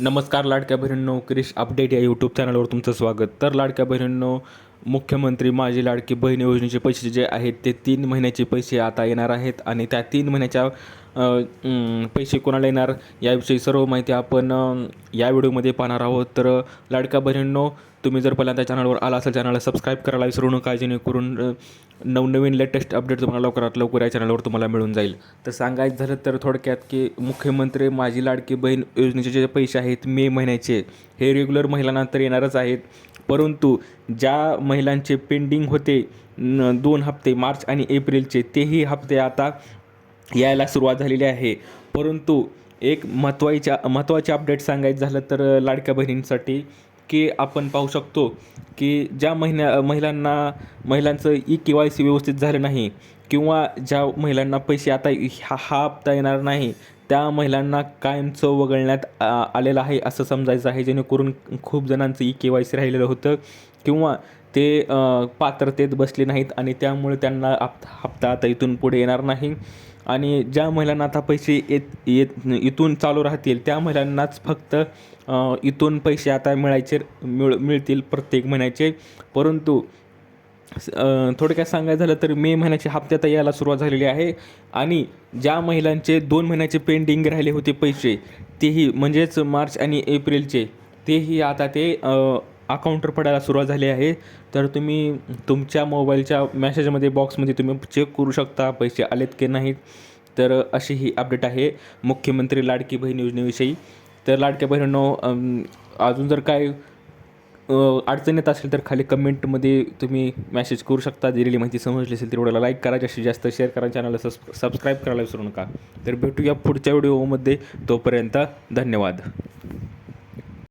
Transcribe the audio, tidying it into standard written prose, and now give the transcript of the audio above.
नमस्कार लाडक्या बहिणींनो, क्रिश अपडेट या यूट्यूब चॅनलवर तुमचं स्वागत. तर लाडक्या बहिणींनो, मुख्यमंत्री माझी लाडकी बहीण योजनेचे पैसे जे आहेत ते 3 महिन्याचे पैसे आता येणार आहेत आणि त्या 3 महिन्याच्या पैसे कोणाला येणार याविषयी सर्व माहिती आपण या व्हिडिओमध्ये पाहणार आहोत. तर लाडक्या बहिणींनो, तुम्ही जर पहिल्यांदा चॅनलवर आला असेल चॅनलला सबस्क्राईब करायला विसरू नका, जेणेकरून नवनवीन लेटेस्ट अपडेट तुम्हाला लवकरात लवकर या चॅनलवर तुम्हाला मिळून जाईल. तर सांगायचं झालं तर थोडक्यात की मुख्यमंत्री माझी लाडकी बहीण योजनेचे जे पैसे आहेत मे महिन्याचे, हे रेग्युलर महिलांना तर येणारच आहेत, परंतु ज्या महिलांचे पेंडिंग होते 2 हप्ते मार्च आणि एप्रिलचे, तेही हप्ते आता यायला सुरुवात झालेली आहे. परंतु एक महत्त्वाचे अपडेट सांगायचं झालं तर लाडक्या बहिणींसाठी, की आपण पाहू शकतो की ज्या महिलांचं KYC व्यवस्थित झालं नाही, किंवा ज्या महिलांना पैसे आता हा हप्ता येणार नाही, त्या महिलांना कायमचं वगळण्यात आलेलं आहे असं समजायचं आहे. जेणेकरून खूप जणांचं KYC राहिलेलं होतं, किंवा ते पात्रतेत बसले नाहीत आणि त्यामुळे त्यांना हप्ता आता इथून पुढे येणार नाही. आणि ज्या महिलांना आता पैसे इथून चालू राहतील त्या महिलांनाच फक्त इथून पैसे आता मिळतील प्रत्येक महिन्याचे. परंतु थोडक्यात सांगायचं झालं तर मे महिन्याचे हप्ते आता यायला सुरुवात झालेली आहे, आणि ज्या महिलांचे 2 महिन्याचे पेंडिंग राहिले होते पैसे, तेही म्हणजेच मार्च आणि एप्रिलचे, तेही आता ते अकाउंटवर पडायला सुरुवात झाली आहे. तर तुम्ही तुमच्या मोबाईलच्या मेसेजमध्ये बॉक्समध्ये तुम्ही चेक करू शकता पैसे आलेत की नाहीत. तर अशी ही अपडेट आहे मुख्यमंत्री लाडकी बहीण योजनेविषयी. तर लाडक्या बहिणींनो, अजून जर काय अडचण येत असेल तर खाली कमेंटमध्ये तुम्ही मेसेज करू शकता. दिलेली माहिती समजली असेल तर व्हिडिओला लाईक करा, जास्तीत जास्त शेअर करा, चॅनलला सबस्क्राईब करायला विसरू नका. तर भेटूया पुढच्या व्हिडिओमध्ये, तोपर्यंत धन्यवाद.